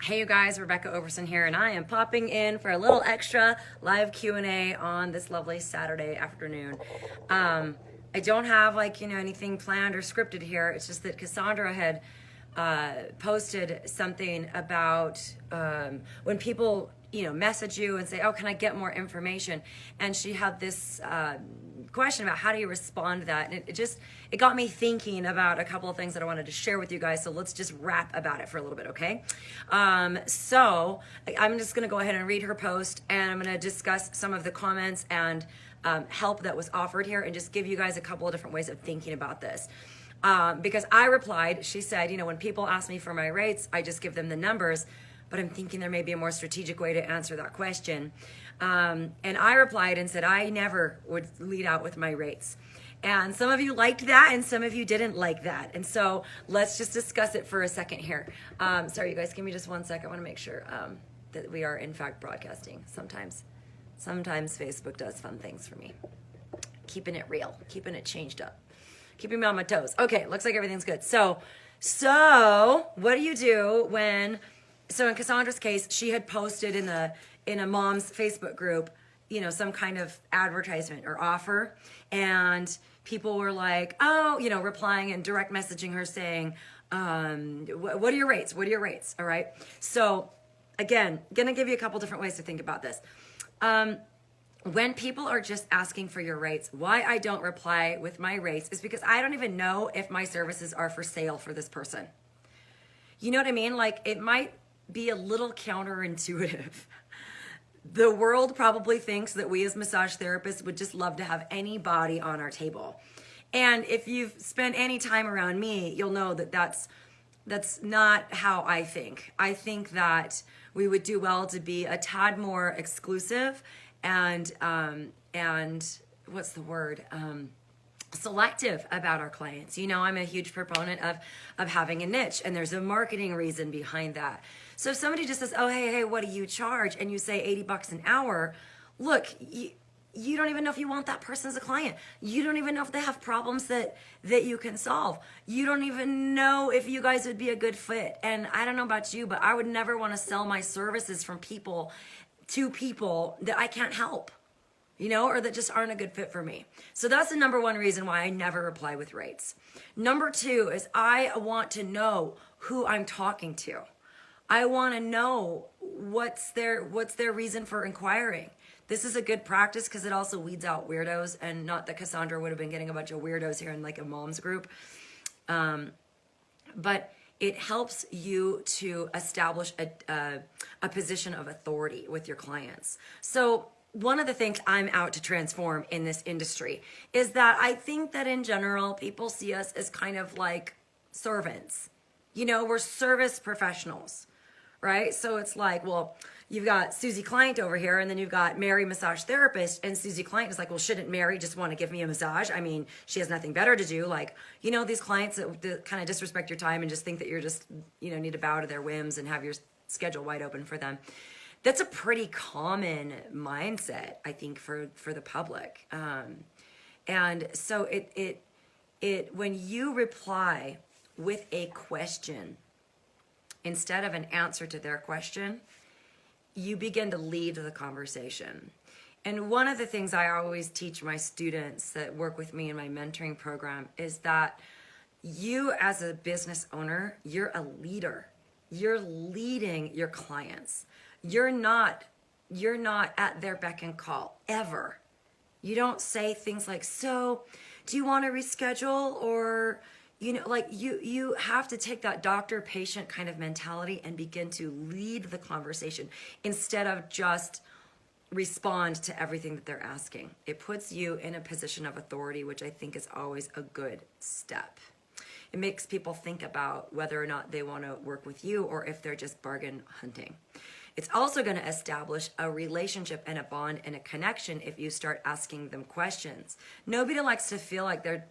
Hey you guys, Rebecca Overson here, and I am popping in for a little extra live Q&A on this lovely Saturday afternoon. I don't have anything planned or scripted here. It's just that Cassandra had posted something about when people message you and say, oh, can I get more information? And she had this question about how do you respond to that, and it got me thinking about a couple of things that I wanted to share with you guys. So let's just rap about it for a little bit, okay? So I'm just gonna go ahead and read her post, and I'm gonna discuss some of the comments and help that was offered here, and just give you guys a couple of different ways of thinking about this. Because I replied, she said, when people ask me for my rates, I just give them the numbers, but I'm thinking there may be a more strategic way to answer that question. And I replied and said, I never would lead out with my rates. And some of you liked that, and some of you didn't like that. And so let's just discuss it for a second here. Sorry, you guys, give me just 1 second. I want to make sure that we are in fact broadcasting. Sometimes Facebook does fun things for me. Keeping it real, keeping it changed up, keeping me on my toes. Okay, looks like everything's good. So what do you do when, so in Cassandra's case, she had posted in a mom's Facebook group, some kind of advertisement or offer, and people were like, oh, replying and direct messaging her saying, what are your rates? What are your rates? All right. So again, gonna give you a couple different ways to think about this. When people are just asking for your rates, why I don't reply with my rates is because I don't even know if my services are for sale for this person. You know what I mean? Like, it might be a little counterintuitive. The world probably thinks that we as massage therapists would just love to have anybody on our table. And if you've spent any time around me, you'll know that that's not how I think. I think that we would do well to be a tad more exclusive and what's the word? Selective about our clients. I'm a huge proponent of having a niche, and there's a marketing reason behind that. So if somebody just says, oh, hey, what do you charge? And you say $80 an hour, look, you don't even know if you want that person as a client. You don't even know if they have problems that you can solve. You don't even know if you guys would be a good fit. And I don't know about you, but I would never want to sell my services from people to people that I can't help, or that just aren't a good fit for me. So that's the number one reason why I never reply with rates. Number two is I want to know who I'm talking to. I want to know what's their reason for inquiring. This is a good practice because it also weeds out weirdos, and not that Cassandra would have been getting a bunch of weirdos here in like a mom's group. But it helps you to establish a position of authority with your clients. So one of the things I'm out to transform in this industry is that I think that in general, people see us as kind of like servants. We're service professionals, right? So it's like, well, you've got Susie Client over here, and then you've got Mary Massage Therapist, and Susie Client is like, well, shouldn't Mary just want to give me a massage? I mean, she has nothing better to do. Like, these clients that kind of disrespect your time and just think that you're just, need to bow to their whims and have your schedule wide open for them. That's a pretty common mindset, I think, for the public. And so it when you reply with a question instead of an answer to their question, you begin to lead the conversation. And one of the things I always teach my students that work with me in my mentoring program is that you as a business owner, you're a leader. You're leading your clients. You're not at their beck and call ever. You don't say things like, so do you want to reschedule? Or, you have to take that doctor-patient kind of mentality and begin to lead the conversation instead of just respond to everything that they're asking. It puts you in a position of authority, which I think is always a good step. It makes people think about whether or not they want to work with you or if they're just bargain hunting. It's also going to establish a relationship and a bond and a connection if you start asking them questions. Nobody likes to feel like they're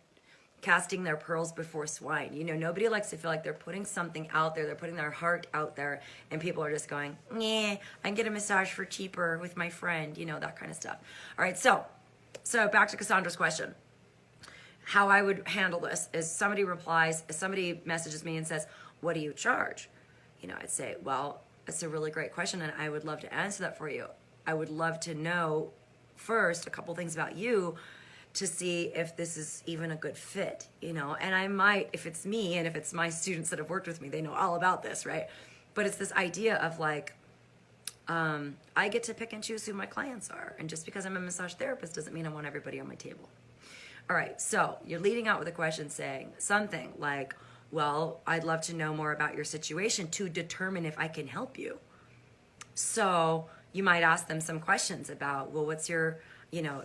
casting their pearls before swine. Nobody likes to feel like they're putting something out there, they're putting their heart out there, and people are just going, yeah, I can get a massage for cheaper with my friend, that kind of stuff. All right, so back to Cassandra's question. How I would handle this is somebody messages me and says, what do you charge? I'd say, well, That's a really great question, and I would love to answer that for you. I would love to know first a couple things about you to see if this is even a good fit, you know? And I might, if it's me and if it's my students that have worked with me, they know all about this, right? But it's this idea of like, I get to pick and choose who my clients are. And just because I'm a massage therapist doesn't mean I want everybody on my table. All right, so you're leading out with a question saying something like, well, I'd love to know more about your situation to determine if I can help you. So you might ask them some questions about, well, what's your, you know,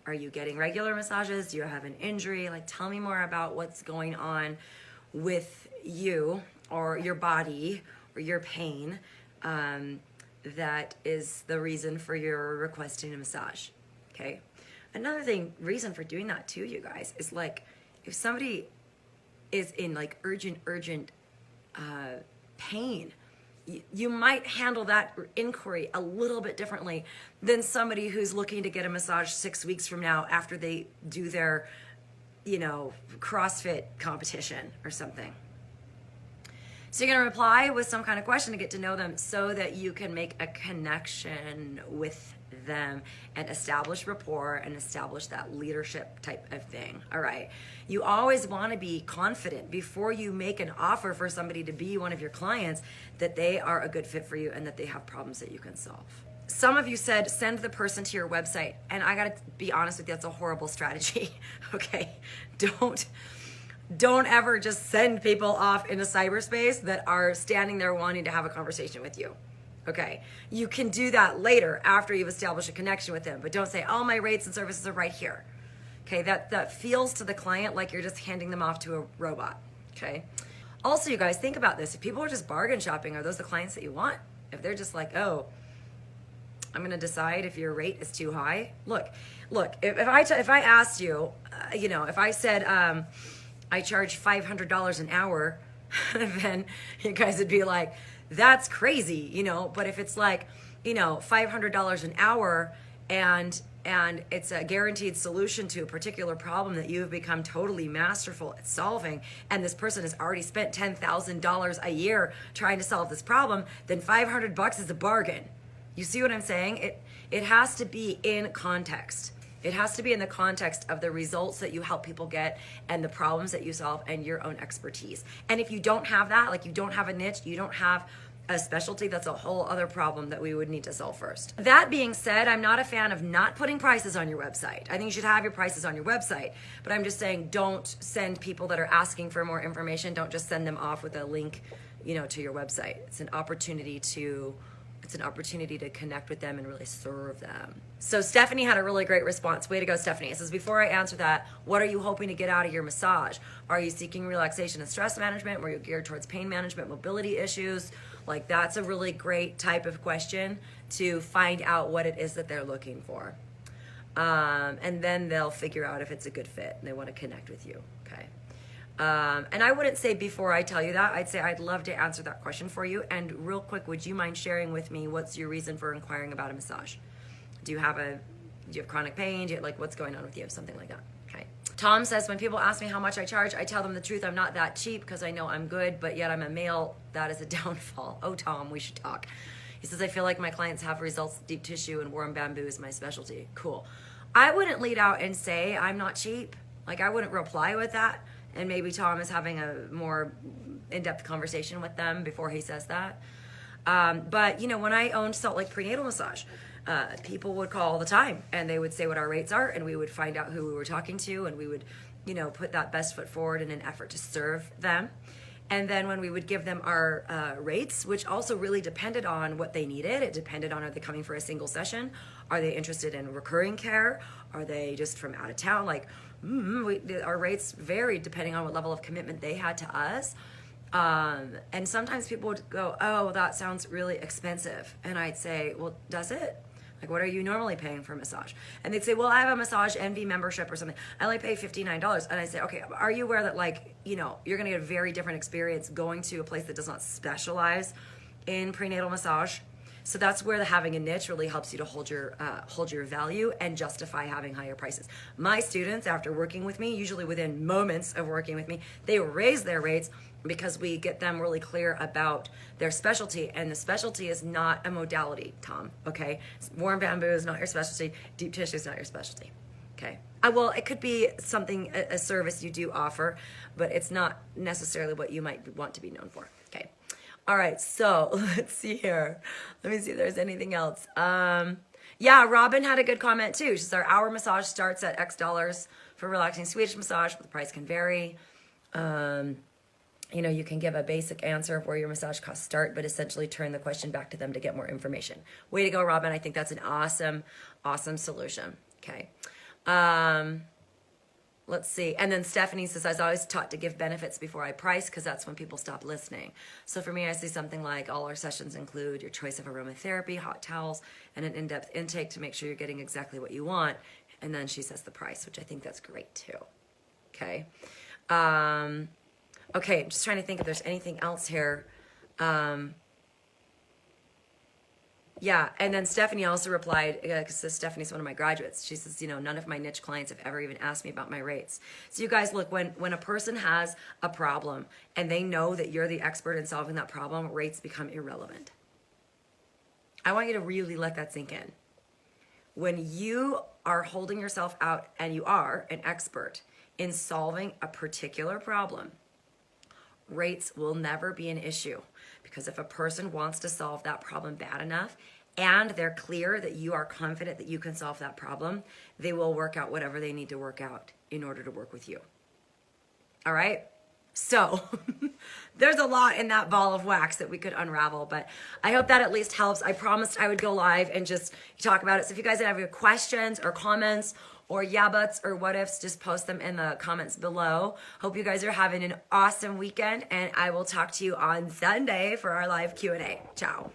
are you getting regular massages? Do you have an injury? Like, tell me more about what's going on with you or your body or your pain that is the reason for your requesting a massage, okay? Another reason for doing that too, you guys, is like, if somebody is in like urgent pain, you might handle that inquiry a little bit differently than somebody who's looking to get a massage 6 weeks from now after they do their, you know, CrossFit competition or something. So you're gonna reply with some kind of question to get to know them so that you can make a connection with them and establish rapport and establish that leadership type of thing. All right. You always want to be confident before you make an offer for somebody to be one of your clients that they are a good fit for you and that they have problems that you can solve. Some of you said send the person to your website, and I got to be honest with you, that's a horrible strategy. Okay. Don't ever just send people off into cyberspace that are standing there wanting to have a conversation with you. Okay, you can do that later after you've established a connection with them, but don't say, all my rates and services are right here. Okay, that feels to the client like you're just handing them off to a robot. Okay, also you guys, think about this. If people are just bargain shopping, are those the clients that you want? If they're just like, oh, I'm gonna decide if your rate is too high. Look, if I asked you, you know, if I said I charge $500 an hour, then you guys would be like, that's crazy, you know. But if it's like, you know, $500 an hour and it's a guaranteed solution to a particular problem that you've become totally masterful at solving, and this person has already spent $10,000 a year trying to solve this problem, then $500 is a bargain. You see what I'm saying? It has to be in context. It has to be in the context of the results that you help people get and the problems that you solve and your own expertise. And if you don't have that, like you don't have a niche, you don't have a specialty, that's a whole other problem that we would need to solve first. That being said, I'm not a fan of not putting prices on your website. I think you should have your prices on your website, but I'm just saying don't send people that are asking for more information, don't just send them off with a link, you know, to your website. It's an opportunity to connect with them and really serve them. So Stephanie had a really great response. Way to go, Stephanie. It says, before I answer that, what are you hoping to get out of your massage? Are you seeking relaxation and stress management? Were you geared towards pain management, mobility issues? Like, that's a really great type of question to find out what it is that they're looking for. And then they'll figure out if it's a good fit and they want to connect with you, okay? And I wouldn't say before I tell you that, I'd say I'd love to answer that question for you. And real quick, would you mind sharing with me what's your reason for inquiring about a massage? Do you have chronic pain? Like, what's going on with you? Something like that. Okay. Tom says, when people ask me how much I charge, I tell them the truth. I'm not that cheap because I know I'm good, but yet I'm a male. That is a downfall. Oh, Tom, we should talk. He says, I feel like my clients have results. Deep tissue and warm bamboo is my specialty. Cool. I wouldn't lead out and say I'm not cheap. Like, I wouldn't reply with that. And maybe Tom is having a more in-depth conversation with them before he says that. But, you know, when I owned Salt Lake Prenatal Massage, people would call all the time and they would say what our rates are, and we would find out who we were talking to, and we would, you know, put that best foot forward in an effort to serve them. And then when we would give them our rates, which also really depended on what they needed, it depended on, are they coming for a single session? Are they interested in recurring care? Are they just from out of town? Like, our rates varied depending on what level of commitment they had to us. And sometimes people would go, oh, that sounds really expensive. And I'd say, well, does it? Like, what are you normally paying for a massage? And they'd say, well, I have a Massage Envy membership or something. I only pay $59. And I say, okay, are you aware that, like, you know, you're going to get a very different experience going to a place that does not specialize in prenatal massage? So that's where the having a niche really helps you to hold your value and justify having higher prices. My students, after working with me, usually within moments of working with me, they raise their rates because we get them really clear about their specialty, and the specialty is not a modality, Tom, okay? Warm bamboo is not your specialty. Deep tissue is not your specialty, okay? Well, it could be something, a service you do offer, but it's not necessarily what you might want to be known for, okay? All right, so let's see here. Let me see if there's anything else. Yeah, Robin had a good comment too. She says our hour massage starts at X dollars for relaxing Swedish massage, but the price can vary. You know, you can give a basic answer of where your massage costs start, but essentially turn the question back to them to get more information. Way to go, Robin. I think that's an awesome, awesome solution. Okay. Let's see. And then Stephanie says, I was always taught to give benefits before I price because that's when people stop listening. So for me, I see something like all our sessions include your choice of aromatherapy, hot towels, and an in-depth intake to make sure you're getting exactly what you want. And then she says the price, which I think that's great too. Okay. Okay, I'm just trying to think if there's anything else here. Yeah, and then Stephanie also replied, because Stephanie's one of my graduates. She says, you know, none of my niche clients have ever even asked me about my rates. So you guys, look, when a person has a problem and they know that you're the expert in solving that problem, rates become irrelevant. I want you to really let that sink in. When you are holding yourself out and you are an expert in solving a particular problem, rates will never be an issue, because if a person wants to solve that problem bad enough and they're clear that you are confident that you can solve that problem, they will work out whatever they need to work out in order to work with you. All right? So there's a lot in that ball of wax that we could unravel, but I hope that at least helps. I promised I would go live and just talk about it. So if you guys have any questions or comments or yeah buts or what ifs, just post them in the comments below. Hope you guys are having an awesome weekend, and I will talk to you on Sunday for our live Q&A. Ciao.